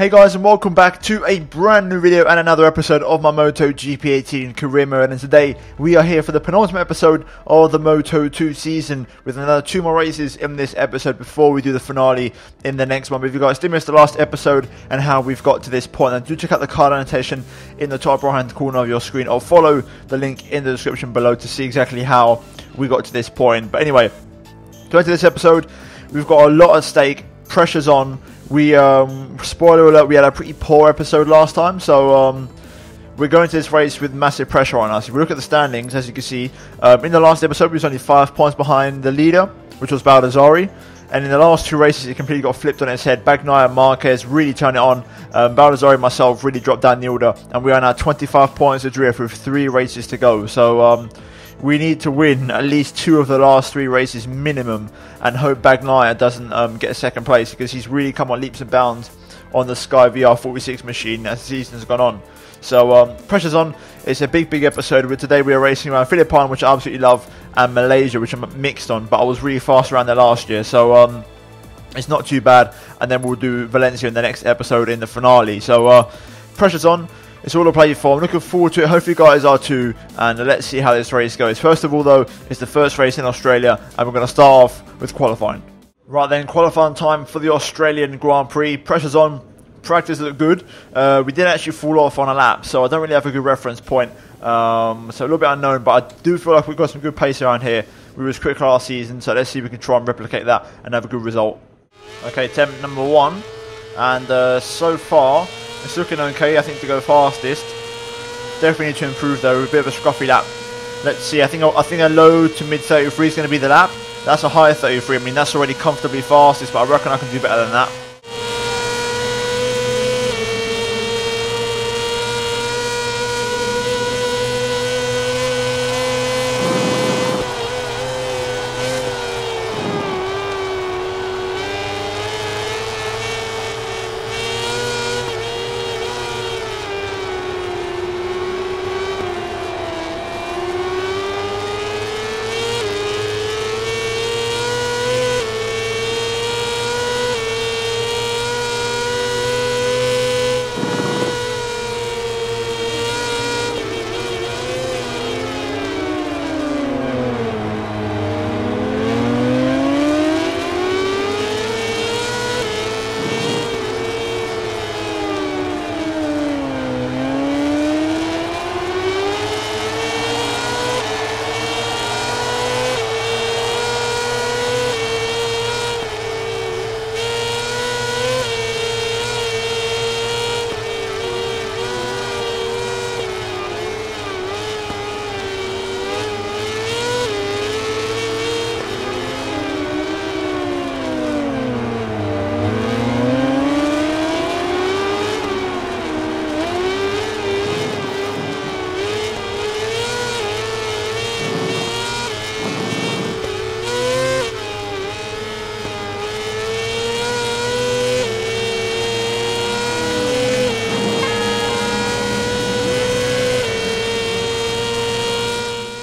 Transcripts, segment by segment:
Hey guys, and welcome back to a brand new video and another episode of my MotoGP 18 career mode. And today we are here for the penultimate episode of the Moto2 season with another 2 more races in this episode before we do the finale in the next one. But if you guys did miss the last episode and how we've got to this point, then do check out the card annotation in the top right hand corner of your screen, or follow the link in the description below to see exactly how we got to this point. But anyway, to enter this episode, we've got a lot at stake. Pressure's on. We, spoiler alert, we had a pretty poor episode last time, so we're going to this race with massive pressure on us. If we look at the standings, as you can see, in the last episode we was only 5 points behind the leader, which was Baldassarri, and in the last 2 races it completely got flipped on its head. Bagnaia and Marquez really turned it on. Baldassarri and myself really dropped down the order, and we are now 25 points adrift with 3 races to go. So we need to win at least 2 of the last 3 races minimum, and hope Bagnaia doesn't get a second place, because he's really come on leaps and bounds on the Sky VR46 machine as the season's gone on. So pressure's on. It's a big episode. But today we are racing around Pitlane, which I absolutely love, and Malaysia, which I'm mixed on, but I was really fast around there last year, so it's not too bad. And then we'll do Valencia in the next episode in the finale. So pressure's on. It's all to play for. I'm looking forward to it. Hopefully you guys are too. And let's see how this race goes. First of all, though, it's the first race in Australia, and we're going to start off with qualifying. Right then, qualifying time for the Australian Grand Prix. Pressure's on. Practice looked good. We did actually fall off on a lap, so I don't really have a good reference point. So a little bit unknown, but I do feel like we've got some good pace around here. We was quick last season, so let's see if we can try and replicate that and have a good result. Okay, attempt number 1. And so far, it's looking okay, I think, to go fastest. Definitely need to improve though, a bit of a scruffy lap. Let's see, I think a low to mid 33 is going to be the lap. That's a high 33, I mean that's already comfortably fastest, but I reckon I can do better than that.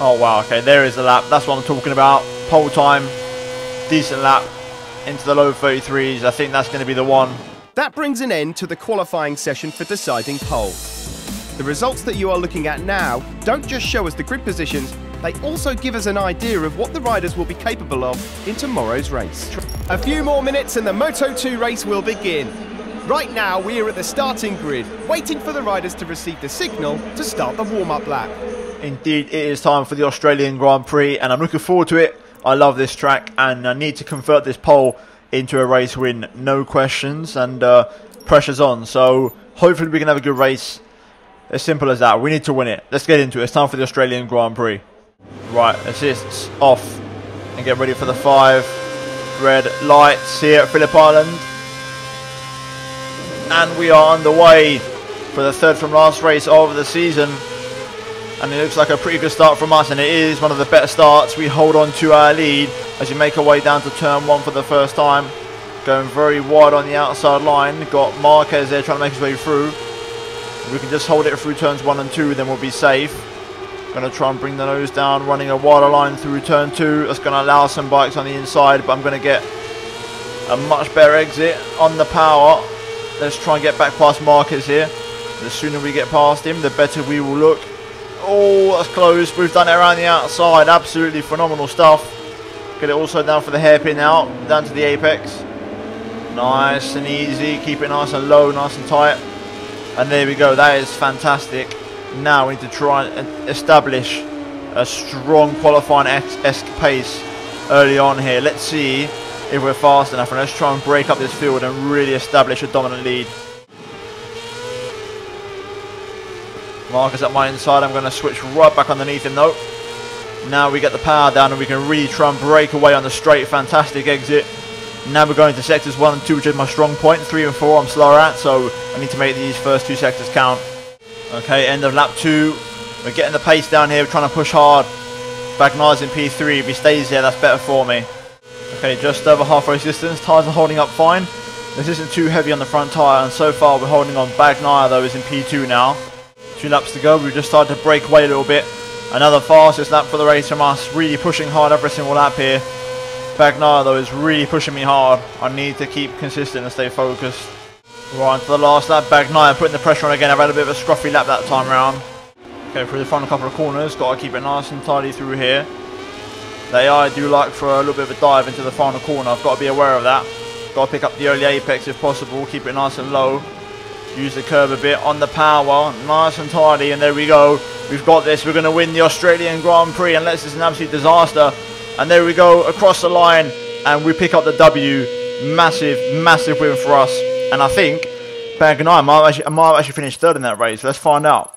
Oh wow, okay, there is the lap. That's what I'm talking about. Pole time, decent lap, into the low 33s. I think that's going to be the one. That brings an end to the qualifying session for deciding pole. The results that you are looking at now don't just show us the grid positions, they also give us an idea of what the riders will be capable of in tomorrow's race. A few more minutes and the Moto2 race will begin. Right now we are at the starting grid, waiting for the riders to receive the signal to start the warm-up lap. Indeed, it is time for the Australian Grand Prix, and I'm looking forward to it. I love this track, and I need to convert this pole into a race win, no questions, and pressure's on. So hopefully we can have a good race. As simple as that. We need to win it. Let's get into it. It's time for the Australian Grand Prix. Right, assists off, and get ready for the 5 red lights here at Phillip Island. And we are underway for the 3rd from last race of the season. And it looks like a pretty good start from us, and it is one of the better starts. We hold on to our lead as we make our way down to turn 1 for the first time. Going very wide on the outside line. Got Marquez there trying to make his way through. We can just hold it through turns 1 and 2, then we'll be safe. Going to try and bring the nose down, running a wider line through turn 2. That's going to allow some bikes on the inside, but I'm going to get a much better exit on the power. Let's try and get back past Marquez here. The sooner we get past him, the better we will look. Oh, that's close. We've done it around the outside. Absolutely phenomenal stuff. Get it also down for the hairpin out, down to the apex. Nice and easy. Keep it nice and low, nice and tight. And there we go. That is fantastic. Now we need to try and establish a strong qualifying-esque pace early on here. Let's see if we're fast enough, and let's try and break up this field and really establish a dominant lead. Marcus at my inside. I'm going to switch right back underneath him though. Now we get the power down and we can really try and break away on the straight. Fantastic exit. Now we're going to sectors 1 and 2, which is my strong point. 3 and 4 I'm slower at, so I need to make these first 2 sectors count. Okay, end of lap 2. We're getting the pace down here. We're trying to push hard. Bagnar's in P3. If he stays there, that's better for me. Okay, just over half race distance. Tyres are holding up fine. This isn't too heavy on the front tyre, and so far we're holding on. Bagnar though is in P2 now. 2 laps to go. We've just started to break away a little bit. Another fastest lap for the race from us. Really pushing hard every single lap here. Bagnar though is really pushing me hard. I need to keep consistent and stay focused. Right, to the last lap. Bagnar putting the pressure on again. I've had a bit of a scruffy lap that time round. Okay, through the final couple of corners. Got to keep it nice and tidy through here. The AI do like for a little bit of a dive into the final corner. I've got to be aware of that. Got to pick up the early apex if possible. Keep it nice and low. Use the curb a bit on the power. Nice and tidy. And there we go. We've got this. We're going to win the Australian Grand Prix unless it's an absolute disaster. And there we go. Across the line. And we pick up the W. Massive, massive win for us. And I think Bagnar might have actually finished third in that race. Let's find out.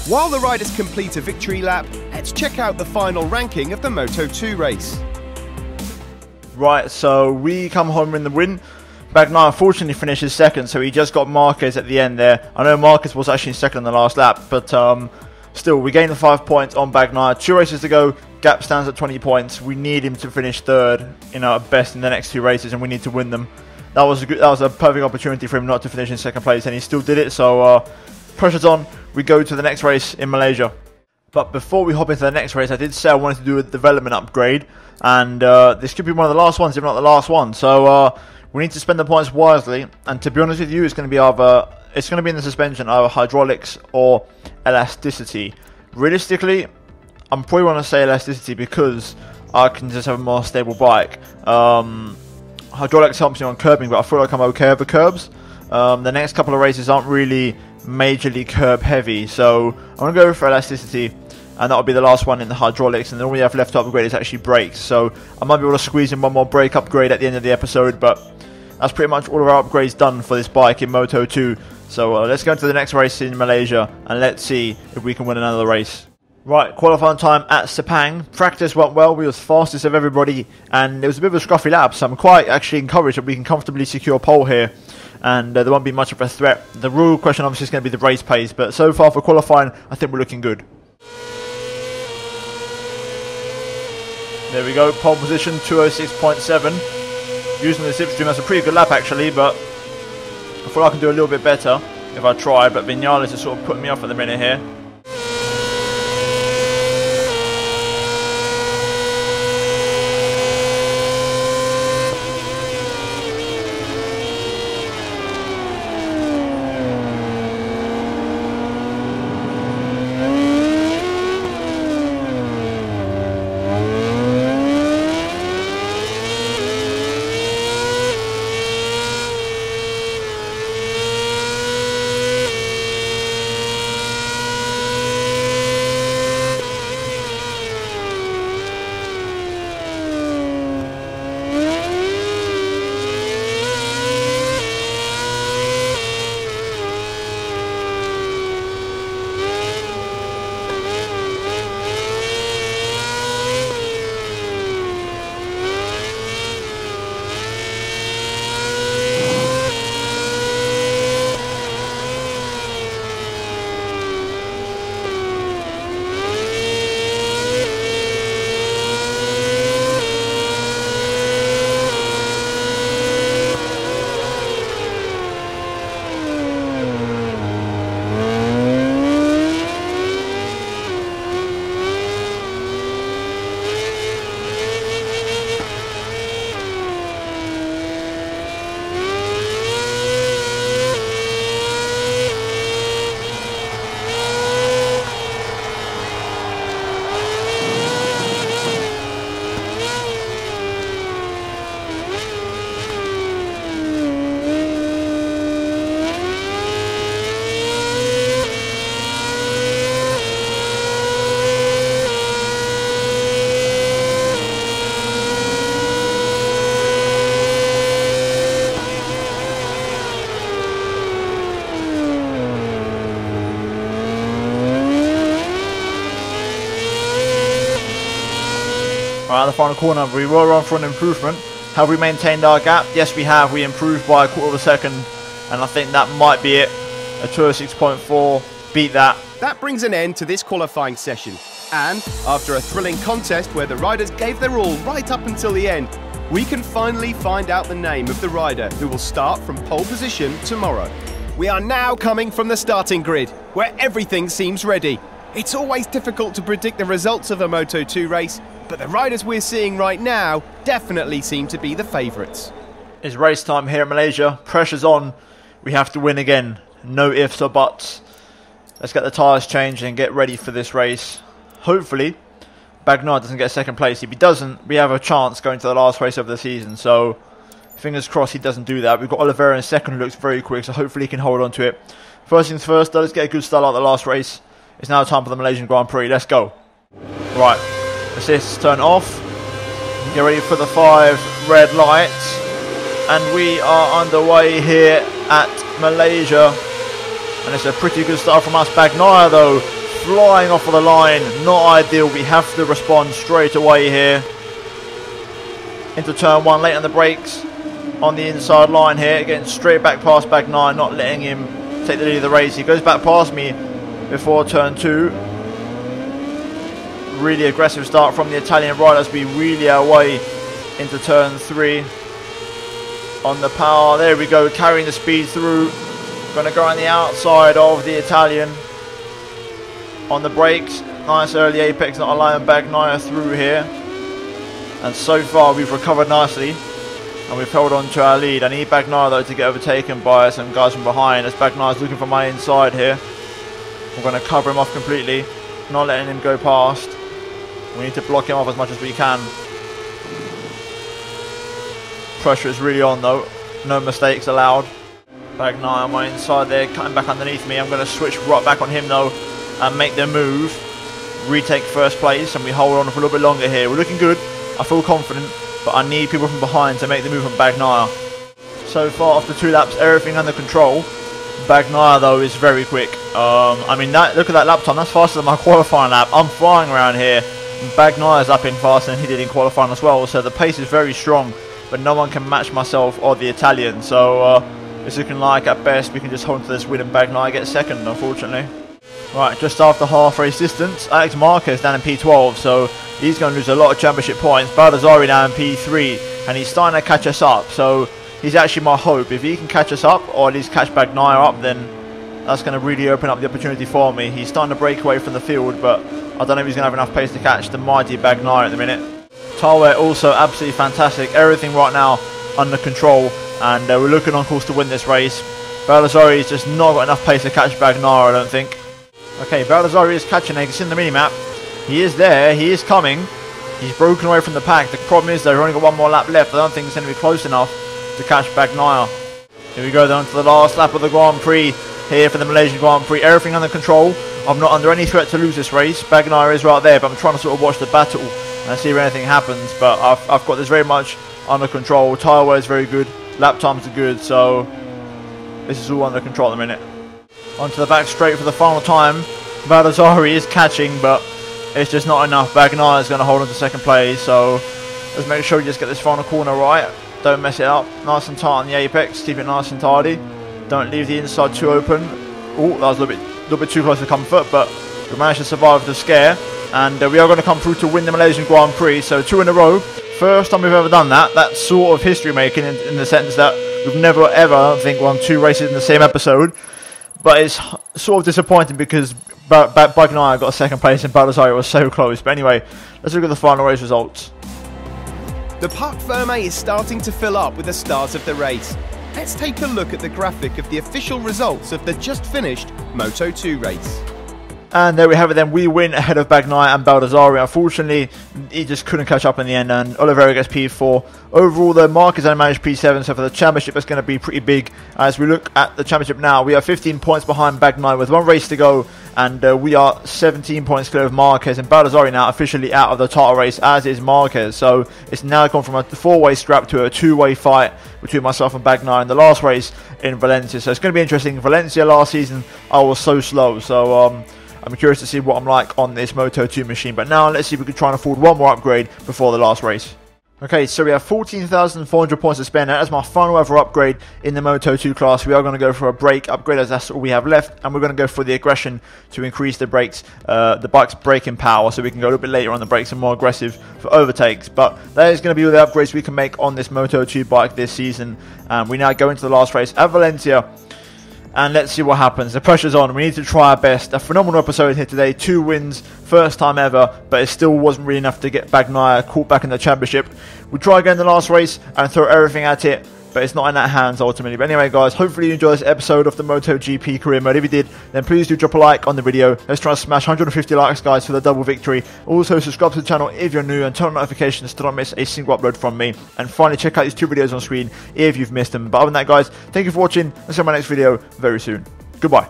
While the riders complete a victory lap, let's check out the final ranking of the Moto2 race. Right, so we come home in the win. Bagnar unfortunately finishes second, so he just got Marquez at the end there. I know Marquez was actually second in the last lap, but still, we gained the 5 points on Bagnar. 2 races to go, gap stands at 20 points. We need him to finish third, at best in the next 2 races, and we need to win them. That was a perfect opportunity for him not to finish in second place, and he still did it, so pressure's on. We go to the next race in Malaysia. But before we hop into the next race, I did say I wanted to do a development upgrade, and this could be one of the last ones, if not the last one. So we need to spend the points wisely, and to be honest with you, it's going to be in the suspension, either hydraulics or elasticity. Realistically, I'm probably want to say elasticity because I can just have a more stable bike. Hydraulics helps me on curbing, but I feel like I'm okay over curbs. The next couple of races aren't really majorly curb heavy, so I'm going to go for elasticity, and that'll be the last one in the hydraulics, and then all we have left to upgrade is actually brakes. So I might be able to squeeze in one more brake upgrade at the end of the episode, but that's pretty much all of our upgrades done for this bike in Moto2. So let's go into the next race in Malaysia, and let's see if we can win another race. Right, qualifying time at Sepang. Practice went well. We were fastest of everybody, and it was a bit of a scruffy lap, so I'm quite actually encouraged that we can comfortably secure pole here, and there won't be much of a threat. The real question obviously is going to be the race pace, but so far for qualifying, I think we're looking good. There we go, pole position 206.7. Using the slipstream, that's a pretty good lap actually, but I feel I can do a little bit better if I try, but Vinales is sort of putting me off at the minute here. Alright, the final corner, we were on for an improvement. Have we maintained our gap? Yes, we have. We improved by a quarter of a second, and I think that might be it. A 206.4, beat that. That brings an end to this qualifying session. And after a thrilling contest where the riders gave their all right up until the end, we can finally find out the name of the rider who will start from pole position tomorrow. We are now coming from the starting grid, where everything seems ready. It's always difficult to predict the results of a Moto2 race, but the riders we're seeing right now definitely seem to be the favourites. It's race time here in Malaysia. Pressure's on. We have to win again. No ifs or buts. Let's get the tyres changed and get ready for this race. Hopefully, Bagnaia doesn't get second place. If he doesn't, we have a chance going to the last race of the season. So, fingers crossed he doesn't do that. We've got Oliveira in second, who looks very quick, so hopefully he can hold on to it. First things first, though, let's get a good start out the last race. It's now time for the Malaysian Grand Prix. Let's go. Right, assists turn off. Get ready for the 5 red lights. And we are underway here at Malaysia. And it's a pretty good start from us. Bagnaia, though, flying off of the line. Not ideal. We have to respond straight away here. Into turn 1, late on the brakes. On the inside line here. Getting straight back past Bagnaia. Not letting him take the lead of the race. He goes back past me before turn 2. Really aggressive start from the Italian riders. We wheelie our way into turn 3. On the power, there we go, carrying the speed through. Going to go on the outside of the Italian. On the brakes, nice early apex, not allowing Bagnaia through here. And so far we've recovered nicely and we've held on to our lead. I need Bagnaia though to get overtaken by some guys from behind, as Bagnaia's looking for my inside here. We're going to cover him off completely, not letting him go past. We need to block him off as much as we can. Pressure is really on though, no mistakes allowed. Bagnaia on my inside there, cutting back underneath me. I'm going to switch right back on him though and make the move. Retake first place, and we hold on for a little bit longer here. We're looking good, I feel confident, but I need people from behind to make the move on Bagnaia. So far after 2 laps, everything under control. Bagnaia though is very quick. I mean, look at that lap time, that's faster than my qualifying lap. I'm flying around here. Bagnaia's lapping faster than he did in qualifying as well, so the pace is very strong, but no one can match myself or the Italian. So it's looking like at best we can just hold on to this win and Bagnaia gets second, unfortunately. Right, just after half race distance, Alex Marquez down in P12, so he's going to lose a lot of championship points. Baldassarri down in P3, and he's starting to catch us up, so he's actually my hope. If he can catch us up, or at least catch Bagnaia up, then that's going to really open up the opportunity for me. He's starting to break away from the field, but I don't know if he's going to have enough pace to catch the mighty Bagnaia at the minute. Tyre also absolutely fantastic. Everything right now under control, and we're looking on course to win this race. Baldassarri's just not got enough pace to catch Bagnaia, I don't think. Okay, Baldassarri is catching it. You can see in the mini-map. He is there. He is coming. He's broken away from the pack. The problem is they've only got 1 more lap left. I don't think it's going to be close enough to catch Bagnaia. Here we go down to the last lap of the Grand Prix here for the Malaysian Grand Prix. Everything under control. I'm not under any threat to lose this race. Bagnaia is right there, but I'm trying to sort of watch the battle and see if anything happens. But I've got this very much under control. Tyre wear is very good. Lap times are good. So this is all under control at the minute. Onto the back straight for the final time. Baldassarri is catching, but it's just not enough. Bagnaia is going to hold on to second place, so let's make sure we just get this final corner right. Don't mess it up. Nice and tight on the apex. Keep it nice and tidy. Don't leave the inside too open. Oh, that was a little bit too close for comfort, but we managed to survive the scare. And we are going to come through to win the Malaysian Grand Prix. So 2 in a row. First time we've ever done that. That's sort of history making in the sense that we've never ever, I don't think, won 2 races in the same episode. But it's sort of disappointing because Bagnaia got a second place and Baldassarri was so close. But anyway, let's look at the final race results. The Parc Fermé is starting to fill up with the start of the race. Let's take a look at the graphic of the official results of the just finished Moto2 race. And there we have it then. We win ahead of Bagnaia and Baldassarri. Unfortunately, he just couldn't catch up in the end, and Oliveira gets P4. Overall, though, Marquez only managed P7, so for the championship, it's going to be pretty big. As we look at the championship now, we are 15 points behind Bagnaia with 1 race to go, and we are 17 points clear of Marquez, and Baldassarri now officially out of the title race, as is Marquez. So it's now gone from a 4-way scrap to a 2-way fight between myself and Bagnaia in the last race in Valencia. So it's going to be interesting. Valencia last season, I was so slow, so I'm curious to see what I'm like on this Moto2 machine. But now let's see if we can try and afford one more upgrade before the last race. Okay, so we have 14,400 points to spend. That's my final ever upgrade in the Moto2 class. We are going to go for a brake upgrade as that's all we have left. And we're going to go for the aggression to increase the brakes, the bike's braking power. So we can go a little bit later on the brakes and more aggressive for overtakes. But that is going to be all the upgrades we can make on this Moto2 bike this season. We now go into the last race at Valencia. And let's see what happens. The pressure's on. We need to try our best. A phenomenal episode here today. 2 wins, first time ever, but it still wasn't really enough to get Bagnaia caught back in the championship. We'll try again in the last race and throw everything at it, but it's not in our hands ultimately. But anyway, guys, hopefully you enjoyed this episode of the MotoGP career mode. If you did, then please do drop a like on the video. Let's try and smash 150 likes, guys, for the double victory. Also, subscribe to the channel if you're new and turn on notifications to not miss a single upload from me. And finally, check out these 2 videos on screen if you've missed them. But other than that, guys, thank you for watching. I'll see you in my next video very soon. Goodbye.